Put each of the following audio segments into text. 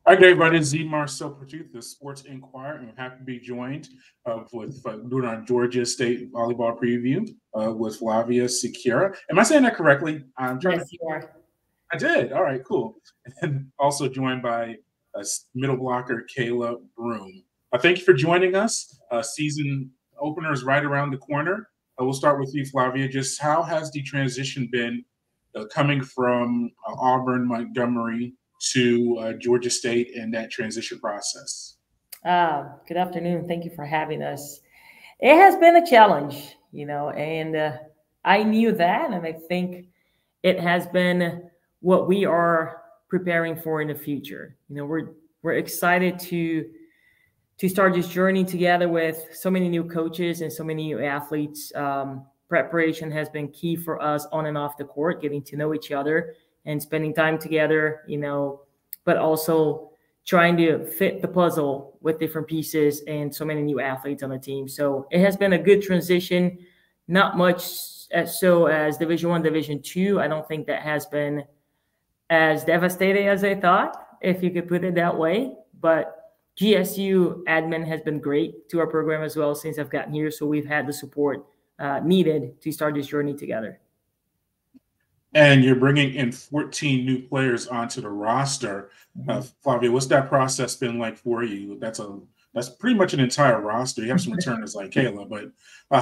Hi, everybody. It's Z Marcel Petit, the Sports Inquirer, and I'm happy to be joined with doing our Georgia State volleyball preview with Flavia Siqueira. Am I saying that correctly? Yes, you are. I did. All right, cool. And also joined by middle blocker Kayla Broom. Thank you for joining us. Season opener is right around the corner. We'll start with you, Flavia. Just how has the transition been coming from Auburn, Montgomery, to Georgia State in that transition process? Good afternoon. Thank you for having us. It has been a challenge, and I knew that, and I think it has been what we are preparing for in the future. We're excited to start this journey together with so many new coaches and so many new athletes. Preparation has been key for us on and off the court, getting to know each other and spending time together, but also trying to fit the puzzle with different pieces and so many new athletes on the team. So it has been a good transition, not much as Division I, Division II. I don't think that has been as devastating as I thought, if you could put it that way. But GSU admin has been great to our program as well since I've gotten here. So we've had the support needed to start this journey together. And you're bringing in 14 new players onto the roster. Flavia, what's that process been like for you? That's pretty much an entire roster. You have some returners like Kayla, but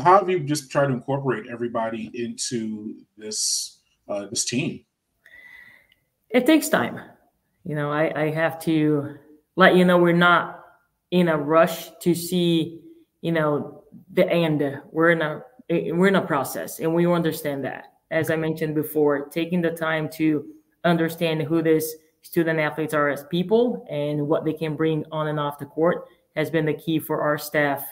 how have you just tried to incorporate everybody into this team? It takes time. I have to let you know we're not in a rush to see, the end. We're in a process, and we understand that. As I mentioned before, taking the time to understand who these student athletes are as people and what they can bring on and off the court has been the key for our staff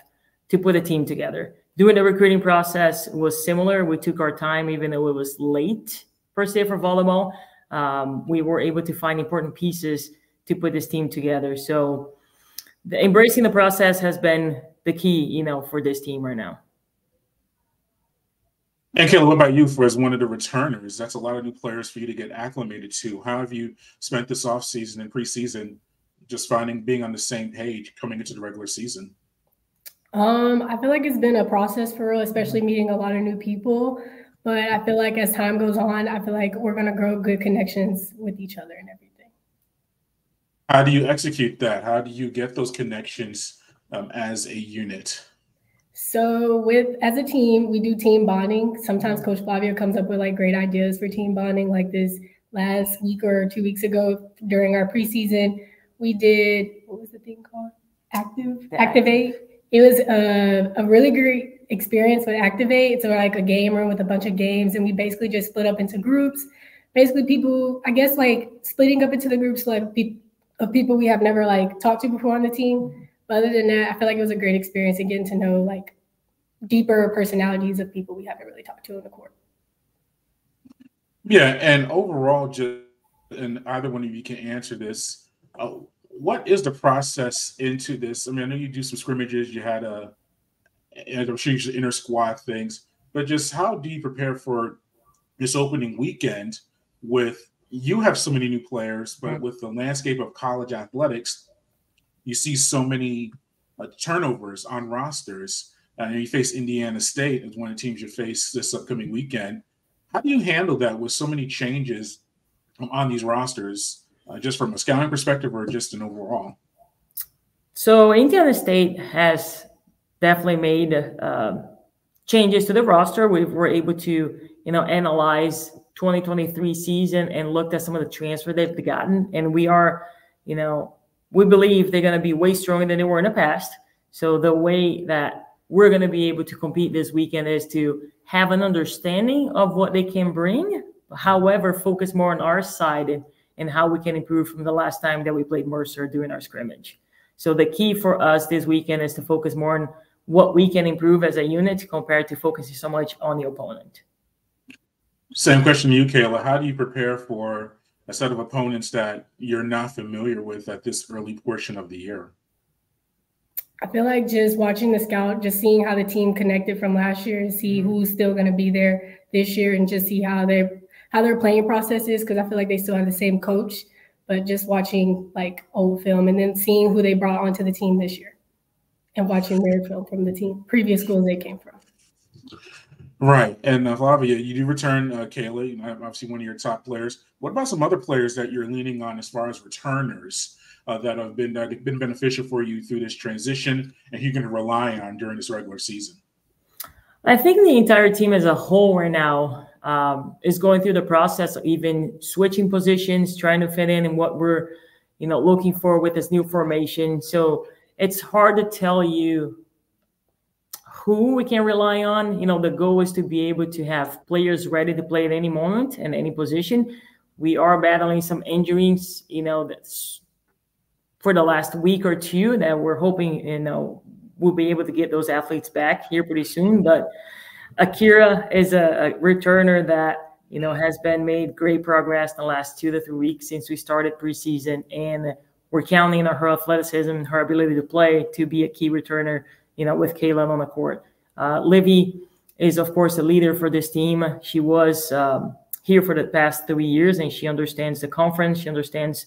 to put a team together. Doing the recruiting process was similar. We took our time, even though it was late per se for volleyball. We were able to find important pieces to put this team together. So embracing the process has been the key, for this team right now. And Kayla, what about you as one of the returners? That's a lot of new players for you to get acclimated to. How have you spent this offseason and preseason just being on the same page coming into the regular season? I feel like it's been a process for real, especially meeting a lot of new people. But I feel like as time goes on, I feel like we're going to grow good connections with each other and everything. How do you execute that? How do you get those connections as a unit? So as a team, we do team bonding. Sometimes Coach Flavia comes up with great ideas for team bonding, like this last week or 2 weeks ago during our preseason. We did, what was the thing called? Activate. It was a really great experience with Activate. It's like a game room with a bunch of games, and we basically just split up into groups. Basically people, I guess, splitting up into the groups of people we have never talked to before on the team. But other than that, I feel like it was a great experience and getting to know deeper personalities of people we haven't really talked to on the court. Yeah, and overall, and either one of you can answer this. What is the process into this? I mean, I know you do some scrimmages. You had I'm sure you should inter squad things, but just how do you prepare for this opening weekend? You have so many new players, but with the landscape of college athletics, you see so many turnovers on rosters. And you face Indiana State as one of the teams you face this upcoming weekend. How do you handle that with so many changes on these rosters, just from a scouting perspective or just an overall? So Indiana State has definitely made changes to the roster. We were able to, analyze 2023 season and looked at some of the transfer they've gotten. And we are, we believe they're going to be way stronger than they were in the past. So the way that we're going to be able to compete this weekend is to have an understanding of what they can bring, however, focus more on our side and how we can improve from the last time that we played Mercer during our scrimmage. So the key for us this weekend is to focus more on what we can improve as a unit compared to focusing so much on the opponent. Same question to you, Kayla. How do you prepare for a set of opponents that you're not familiar with at this early portion of the year? I feel like just watching the scout, just seeing how the team connected from last year and see who's still going to be there this year and just see how their playing process is, because I feel like they still have the same coach. but just watching like old film and then seeing who they brought onto the team this year and watching their film from the team, previous schools they came from. Right. And Flavia, you do return Kayla, obviously one of your top players. What about some other players that you're leaning on as far as returners that have been beneficial for you through this transition and you can rely on during this regular season? I think the entire team as a whole right now is going through the process of even switching positions, trying to fit in what we're, looking for with this new formation. So it's hard to tell you who we can rely on. The goal is to be able to have players ready to play at any moment and any position. We are battling some injuries, that's for the last week or two that we're hoping, we'll be able to get those athletes back here pretty soon. But Akira is a returner that, has been made great progress in the last 2 to 3 weeks since we started preseason. And we're counting on her athleticism and her ability to play to be a key returner, with Kayla on the court. Livy is, of course, a leader for this team. She was here for the past 3 years, and she understands the conference. She understands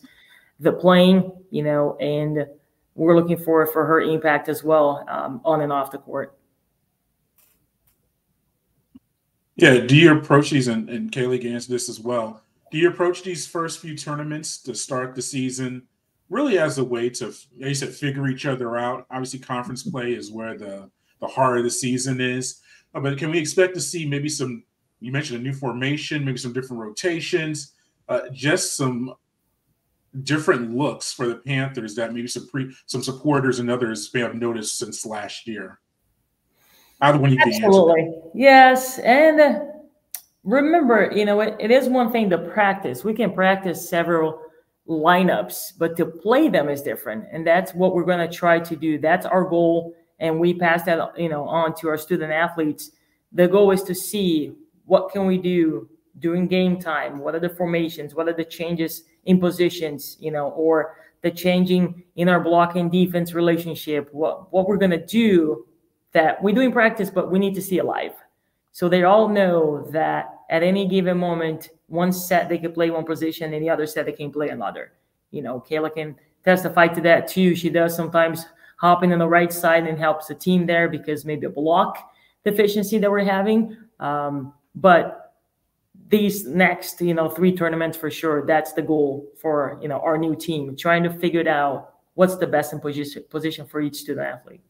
the playing, and we're looking for her impact as well on and off the court. Yeah, do you approach these, and Kayla can answer this as well, do you approach these first few tournaments to start the season really as a way to, as you said, figure each other out? Obviously, conference play is where the heart of the season is. But can we expect to see maybe some, you mentioned a new formation, maybe some different rotations, just some different looks for the Panthers that maybe some supporters and others may have noticed since last year? Either one you can answer that. Yes. And remember, it is one thing to practice. We can practice several lineups, but to play them is different. And that's what we're going to try to do. That's our goal. And we pass that, on to our student athletes. The goal is to see what can we do during game time. What are the formations? What are the changes in positions, or the changing in our block and defense relationship? What we're going to do that we do in practice, but we need to see it live. So they all know that at any given moment, one set they can play one position and the other set they can play another. Kayla can testify to that too. She does sometimes hopping on the right side and helps the team there because maybe a block deficiency that we're having. But these next, 3 tournaments for sure, that's the goal for, our new team, trying to figure it out what's the best in position for each student athlete.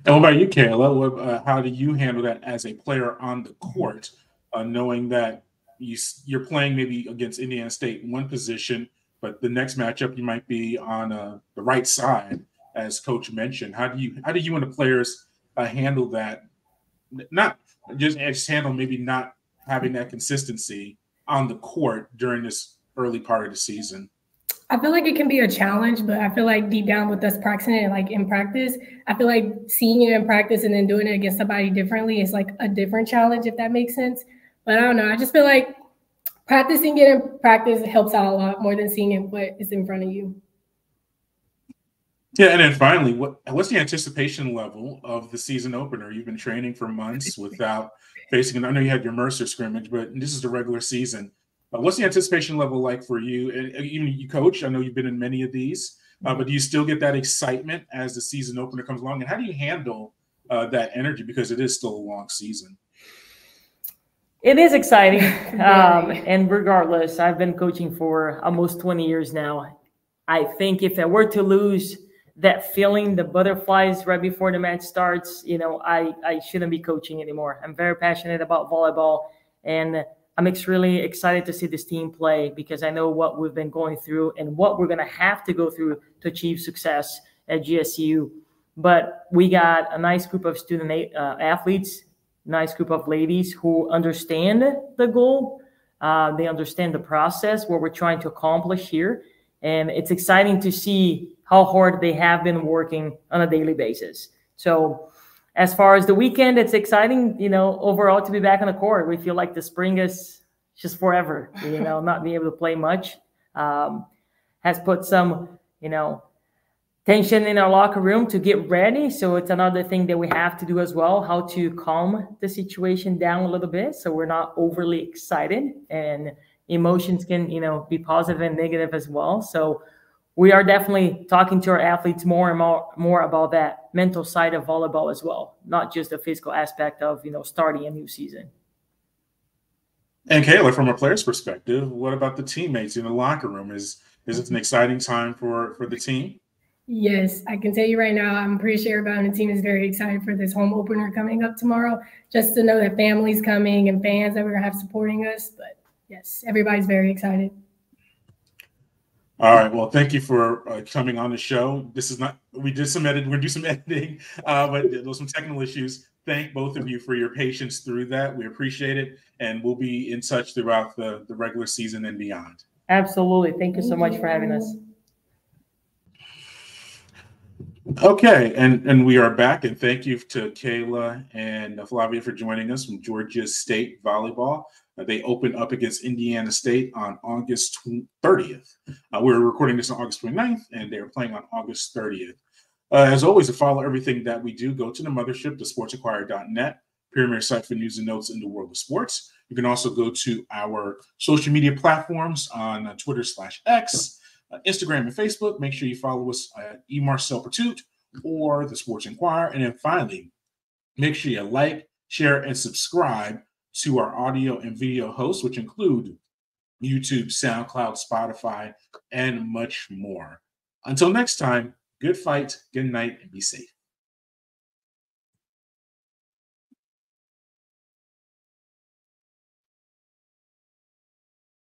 And what about you, Kayla? How do you handle that as a player on the court, knowing that you're playing maybe against Indiana State in one position, but the next matchup you might be on the right side, as Coach mentioned? How do you and the players handle that? Not just handle maybe not having that consistency on the court during this early part of the season? I feel like it can be a challenge, but I feel like deep down with us practicing it, like in practice, I feel like seeing it in practice and then doing it against somebody differently is like a different challenge, if that makes sense. But I don't know. I just feel like practicing it in practice helps out a lot more than seeing it what is in front of you. Yeah, and then finally, what's the anticipation level of the season opener? You've been training for months without facing, I know you had your Mercer scrimmage, but this is the regular season. What's the anticipation level like for you? And even you, coach, I know you've been in many of these, but do you still get that excitement as the season opener comes along? And how do you handle that energy? Because it is still a long season. It is exciting. And regardless, I've been coaching for almost 20 years now. I think if I were to lose that feeling, the butterflies right before the match starts, I shouldn't be coaching anymore. I'm very passionate about volleyball, and I'm extremely excited to see this team play because I know what we've been going through and what we're going to have to go through to achieve success at GSU. But we got a nice group of student athletes, nice group of ladies who understand the goal. They understand the process, what we're trying to accomplish here. And it's exciting to see how hard they have been working on a daily basis. So as far as the weekend, it's exciting, overall to be back on the court. We feel like the spring is just forever, not being able to play much has put some, tension in our locker room to get ready. So it's another thing that we have to do as well, how to calm the situation down a little bit so we're not overly excited and emotions can, be positive and negative as well. So we are definitely talking to our athletes more and more about that mental side of volleyball as well, not just the physical aspect of, starting a new season. And Kayla, from a player's perspective, what about the teammates in the locker room? Is it an exciting time for the team? Yes, I can tell you right now, I'm pretty sure everybody on the team is very excited for this home opener coming up tomorrow, just to know that family's coming and fans that we're going to have supporting us. But yes, everybody's very excited. All right. Well, thank you for coming on the show. We do some editing, but there was some technical issues. Thank both of you for your patience through that. We appreciate it. And we'll be in touch throughout the regular season and beyond. Absolutely. Thank you so much for having us. Okay, and we are back, and thank you to Kayla and Flavia for joining us from Georgia State Volleyball. They open up against Indiana State on August 30th. We're recording this on August 29th, and they're playing on August 30th. As always, to follow everything that we do, go to the mothership, thesportsinquirer.net, premier site for news and notes in the world of sports. You can also go to our social media platforms on Twitter/X, Instagram and Facebook. Make sure you follow us at eMarcelPertut or the Sports Inquirer. And then finally, make sure you like, share, and subscribe to our audio and video hosts, which include YouTube, SoundCloud, Spotify, and much more. Until next time, good fight, good night, and be safe.